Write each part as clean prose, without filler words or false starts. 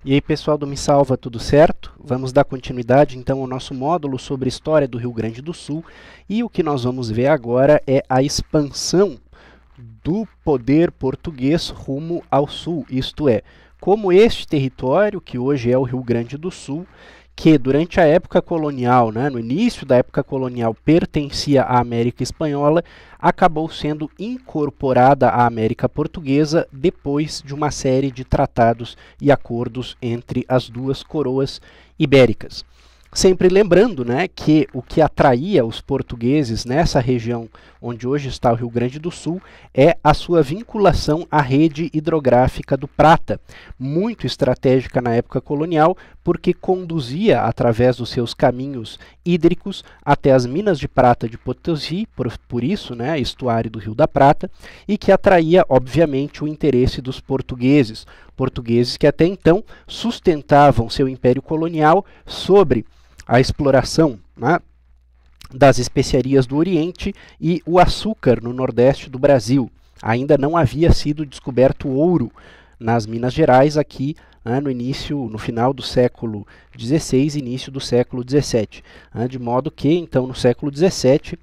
E aí, pessoal do Me Salva, tudo certo? Vamos dar continuidade então ao nosso módulo sobre história do Rio Grande do Sul, e o que nós vamos ver agora é a expansão do poder português rumo ao sul, isto é, como este território, que hoje é o Rio Grande do Sul, que durante a época colonial, no início da época colonial, pertencia à América Espanhola, acabou sendo incorporada à América Portuguesa depois de uma série de tratados e acordos entre as duas coroas ibéricas. Sempre lembrando que o que atraía os portugueses nessa região onde hoje está o Rio Grande do Sul é a sua vinculação à rede hidrográfica do Prata, muito estratégica na época colonial, porque conduzia através dos seus caminhos hídricos até as minas de prata de Potosí, por isso, estuário do Rio da Prata, e que atraía, obviamente, o interesse dos portugueses que até então sustentavam seu império colonial sobre a exploração das especiarias do Oriente e o açúcar no Nordeste do Brasil. Ainda não havia sido descoberto ouro nas Minas Gerais aqui no final do século XVI, início do século XVII. De modo que, então, no século XVII,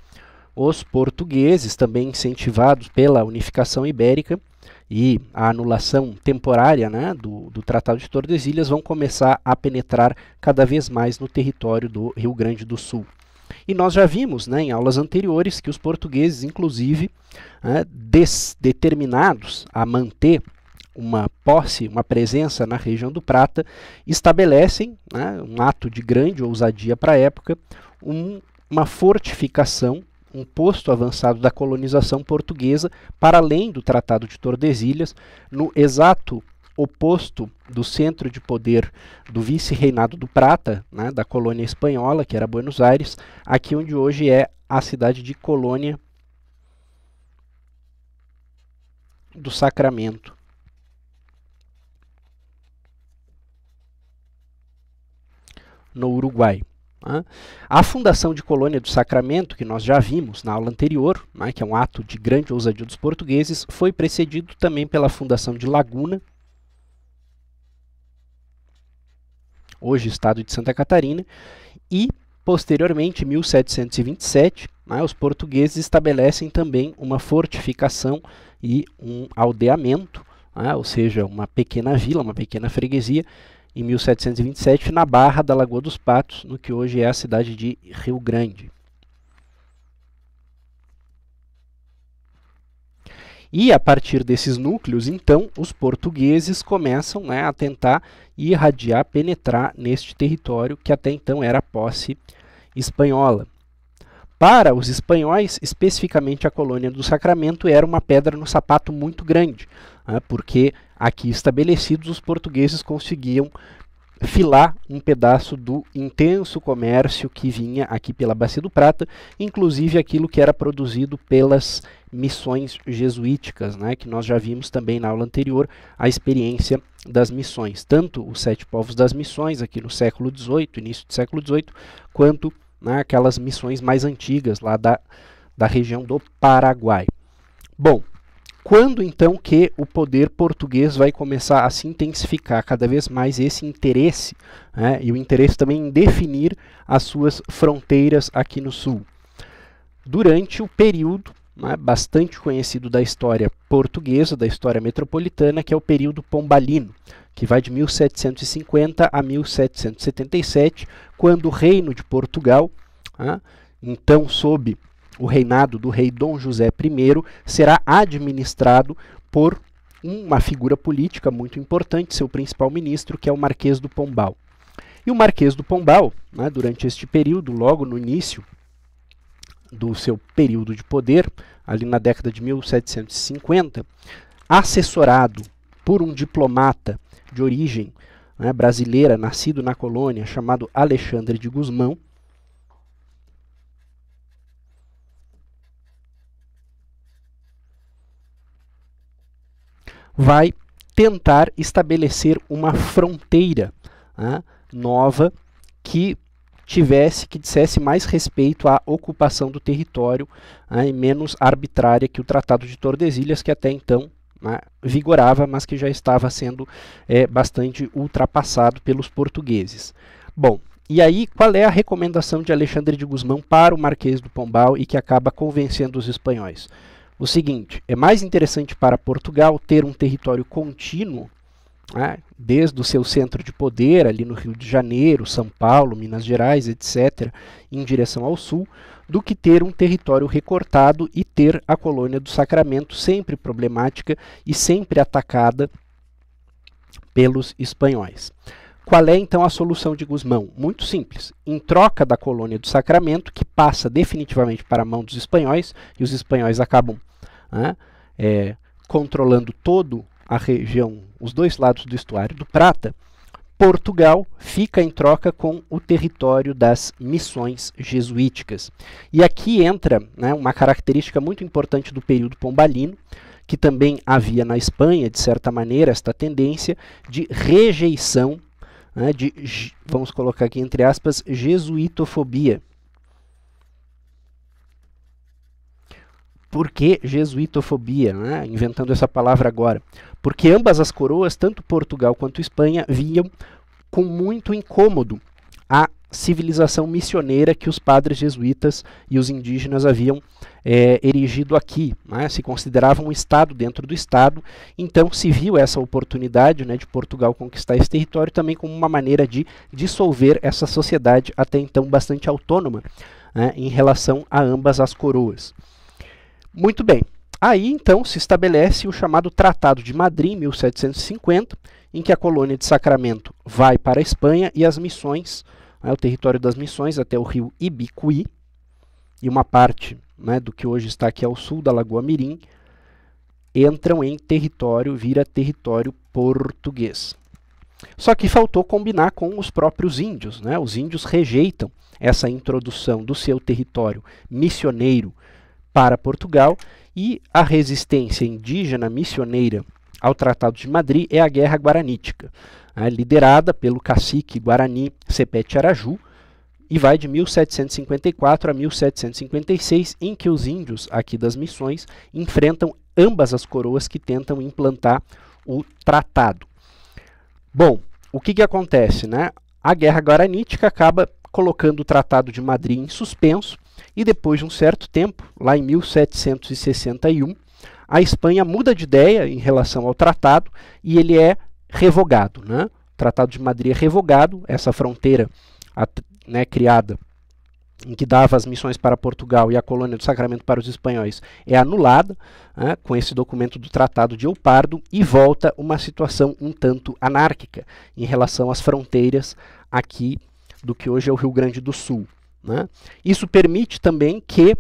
os portugueses, também incentivados pela unificação ibérica e a anulação temporária do Tratado de Tordesilhas, vão começar a penetrar cada vez mais no território do Rio Grande do Sul. E nós já vimos em aulas anteriores que os portugueses, inclusive, determinados a manter uma posse, uma presença na região do Prata, estabelecem, um ato de grande ousadia para a época, uma fortificação, um posto avançado da colonização portuguesa para além do Tratado de Tordesilhas, no exato oposto do centro de poder do vice-reinado do Prata, da colônia espanhola, que era Buenos Aires, aqui onde hoje é a cidade de Colônia do Sacramento. No Uruguai. A fundação de Colônia do Sacramento, que nós já vimos na aula anterior, que é um ato de grande ousadia dos portugueses, foi precedido também pela fundação de Laguna, hoje estado de Santa Catarina, e posteriormente, em 1727, os portugueses estabelecem também uma fortificação e um aldeamento, ou seja, uma pequena vila, uma pequena freguesia, em 1727, na Barra da Lagoa dos Patos, no que hoje é a cidade de Rio Grande. E a partir desses núcleos, então, os portugueses começam a tentar irradiar, penetrar neste território que até então era posse espanhola. Para os espanhóis, especificamente a colônia do Sacramento, era uma pedra no sapato muito grande, porque aqui estabelecidos os portugueses conseguiam filar um pedaço do intenso comércio que vinha aqui pela Bacia do Prata, inclusive aquilo que era produzido pelas missões jesuíticas, que nós já vimos também na aula anterior, a experiência das missões, tanto os 7 povos das missões aqui no século XVIII, início do século XVIII, quanto aquelas missões mais antigas lá da região do Paraguai. Bom, quando então que o poder português vai começar a se intensificar cada vez mais esse interesse, e o interesse também em definir as suas fronteiras aqui no sul? Durante o período bastante conhecido da história portuguesa, da história metropolitana, que é o período pombalino, que vai de 1750 a 1777, quando o Reino de Portugal, então sob o reinado do rei Dom José I, será administrado por uma figura política muito importante, seu principal ministro, que é o Marquês do Pombal. E o Marquês do Pombal, durante este período, logo no início do seu período de poder, ali na década de 1750, assessorado por um diplomata de origem brasileira, nascido na colônia, chamado Alexandre de Gusmão, vai tentar estabelecer uma fronteira nova que dissesse mais respeito à ocupação do território e menos arbitrária que o Tratado de Tordesilhas, que até então né, vigorava, mas que já estava sendo bastante ultrapassado pelos portugueses. Bom, e aí qual é a recomendação de Alexandre de Gusmão para o Marquês do Pombal e que acaba convencendo os espanhóis? O seguinte, é mais interessante para Portugal ter um território contínuo, né, desde o seu centro de poder, ali no Rio de Janeiro, São Paulo, Minas Gerais, etc., em direção ao sul, do que ter um território recortado e ter a colônia do Sacramento sempre problemática e sempre atacada pelos espanhóis. Qual é então a solução de Gusmão? Muito simples. Em troca da colônia do Sacramento, que passa definitivamente para a mão dos espanhóis, e os espanhóis acabam controlando toda a região, os dois lados do estuário do Prata, Portugal fica em troca com o território das missões jesuíticas. E aqui entra, né, uma característica muito importante do período pombalino, que também havia na Espanha, de certa maneira, esta tendência de rejeição, né, vamos colocar aqui entre aspas, jesuitofobia. Por que jesuitofobia? Né? Inventando essa palavra agora. Porque ambas as coroas, tanto Portugal quanto Espanha, viam com muito incômodo a civilização missioneira que os padres jesuítas e os indígenas haviam erigido aqui, né? Se consideravam um Estado dentro do Estado, então se viu essa oportunidade, né, de Portugal conquistar esse território também como uma maneira de dissolver essa sociedade até então bastante autônoma, né, em relação a ambas as coroas. Muito bem, aí então se estabelece o chamado Tratado de Madrid, em 1750, em que a colônia de Sacramento vai para a Espanha e as missões, o território das missões até o rio Ibicuí, e uma parte, né, do que hoje está aqui ao sul da Lagoa Mirim, entram em território, vira território português. Só que faltou combinar com os próprios índios, né? Os índios rejeitam essa introdução do seu território missioneiro para Portugal, e a resistência indígena missioneira ao Tratado de Madrid é a Guerra Guaranítica, liderada pelo cacique Guarani Sepete Araju, e vai de 1754 a 1756, em que os índios aqui das missões enfrentam ambas as coroas que tentam implantar o tratado. Bom, o que acontece, né? A Guerra Guaranítica acaba colocando o Tratado de Madrid em suspenso, e depois de um certo tempo, lá em 1761, a Espanha muda de ideia em relação ao tratado e ele é revogado, né? O Tratado de Madrid é revogado, essa fronteira, né, criada, em que dava as missões para Portugal e a colônia do Sacramento para os espanhóis, é anulada, né, com esse documento do Tratado de El Pardo, e volta uma situação um tanto anárquica em relação às fronteiras aqui do que hoje é o Rio Grande do Sul, né? Isso permite também que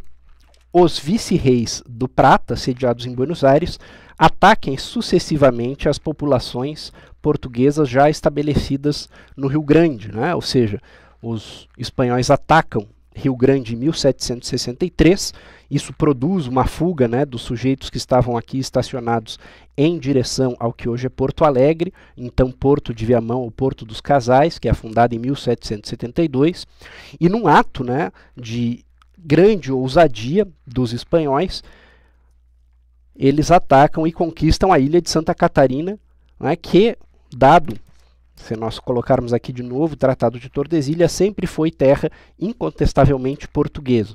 os vice-reis do Prata, sediados em Buenos Aires, ataquem sucessivamente as populações portuguesas já estabelecidas no Rio Grande, né? Ou seja, os espanhóis atacam Rio Grande em 1763, isso produz uma fuga, né, dos sujeitos que estavam aqui estacionados em direção ao que hoje é Porto Alegre, então Porto de Viamão, ou Porto dos Casais, que é fundado em 1772, e num ato, né, de grande ousadia dos espanhóis, eles atacam e conquistam a ilha de Santa Catarina, né, que, dado, se nós colocarmos aqui de novo o Tratado de Tordesilhas, sempre foi terra incontestavelmente portuguesa.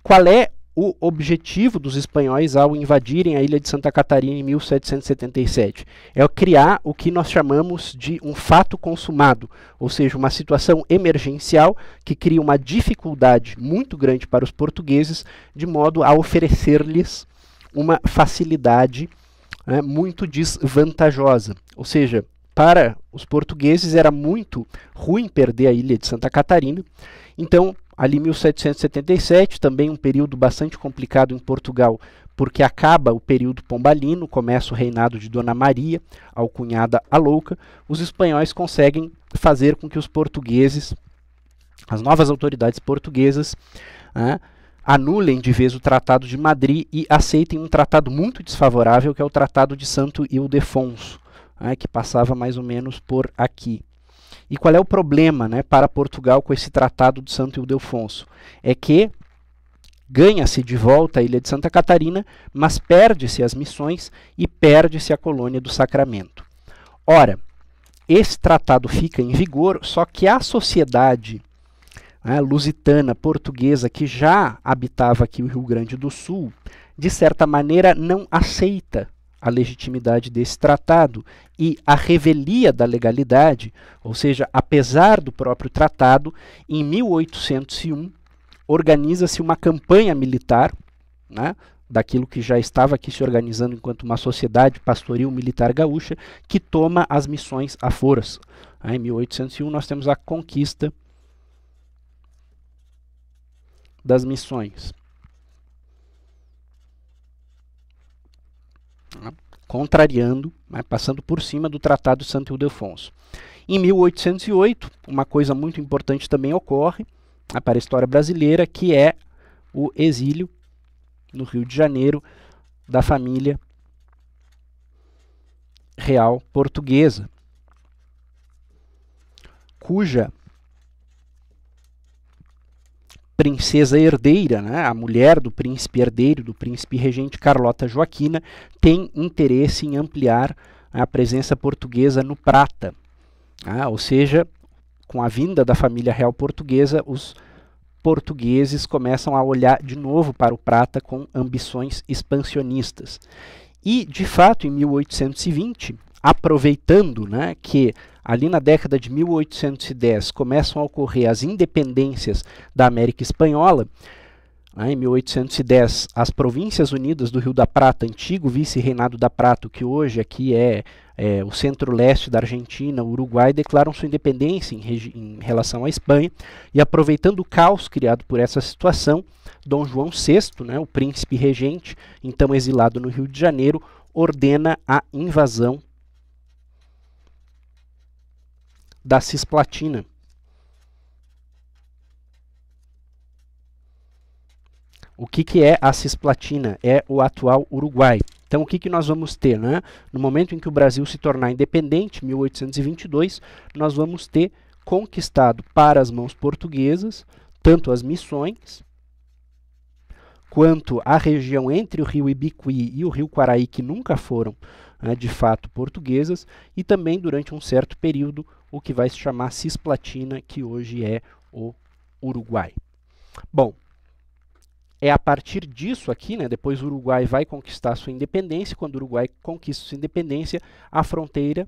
Qual é o objetivo dos espanhóis ao invadirem a ilha de Santa Catarina em 1777? É criar o que nós chamamos de um fato consumado, ou seja, uma situação emergencial que cria uma dificuldade muito grande para os portugueses, de modo a oferecer-lhes uma facilidade, né, muito desvantajosa. Ou seja, para os portugueses era muito ruim perder a ilha de Santa Catarina. Então, ali em 1777, também um período bastante complicado em Portugal, porque acaba o período pombalino, começa o reinado de Dona Maria, alcunhada a Louca, os espanhóis conseguem fazer com que os portugueses, as novas autoridades portuguesas, anulem de vez o Tratado de Madrid e aceitem um tratado muito desfavorável, que é o Tratado de Santo Ildefonso, que passava mais ou menos por aqui. E qual é o problema, né, para Portugal com esse Tratado de Santo Ildefonso? É que ganha-se de volta a ilha de Santa Catarina, mas perde-se as missões e perde-se a colônia do Sacramento. Ora, esse tratado fica em vigor, só que a sociedade lusitana portuguesa que já habitava aqui o Rio Grande do Sul, de certa maneira não aceita a legitimidade desse tratado e a revelia da legalidade, ou seja, apesar do próprio tratado, em 1801 organiza-se uma campanha militar, daquilo que já estava aqui se organizando enquanto uma sociedade pastoril militar gaúcha, que toma as missões à força. Em 1801 nós temos a conquista das missões, contrariando, passando por cima do Tratado de Santo Ildefonso. Em 1808, uma coisa muito importante também ocorre para a história brasileira, que é o exílio no Rio de Janeiro da família real portuguesa, cuja princesa herdeira, a mulher do príncipe herdeiro, do príncipe regente Carlota Joaquina, tem interesse em ampliar a presença portuguesa no Prata. Ou seja, com a vinda da família real portuguesa, os portugueses começam a olhar de novo para o Prata com ambições expansionistas. E, de fato, em 1820, aproveitando que ali na década de 1810 começam a ocorrer as independências da América Espanhola, em 1810 as Províncias Unidas do Rio da Prata, antigo vice-reinado da Prata, que hoje aqui é o centro-leste da Argentina, Uruguai, declaram sua independência em relação à Espanha, e aproveitando o caos criado por essa situação, Dom João VI, o príncipe regente, então exilado no Rio de Janeiro, ordena a invasão da Cisplatina. O que é a Cisplatina? É o atual Uruguai. Então, o que nós vamos ter? No momento em que o Brasil se tornar independente, 1822, nós vamos ter conquistado para as mãos portuguesas tanto as missões, quanto a região entre o rio Ibiqui e o rio Quaraí, que nunca foram de fato portuguesas, e também durante um certo período o que vai se chamar Cisplatina, que hoje é o Uruguai. Bom, é a partir disso aqui, depois o Uruguai vai conquistar sua independência. Quando o Uruguai conquista sua independência, a fronteira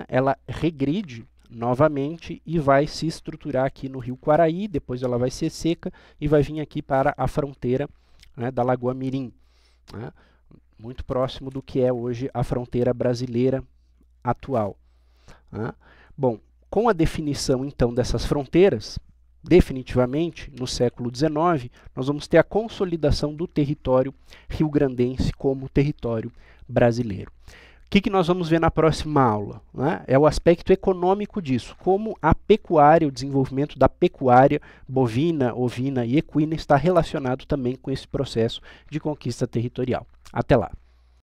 ela regride novamente e vai se estruturar aqui no rio Quaraí, depois ela vai ser seca e vai vir aqui para a fronteira da Lagoa Mirim, muito próximo do que é hoje a fronteira brasileira atual. Bom, com a definição então dessas fronteiras, definitivamente, no século XIX, nós vamos ter a consolidação do território rio-grandense como território brasileiro. O que nós vamos ver na próxima aula? É o aspecto econômico disso, como a pecuária, o desenvolvimento da pecuária bovina, ovina e equina está relacionado também com esse processo de conquista territorial. Até lá!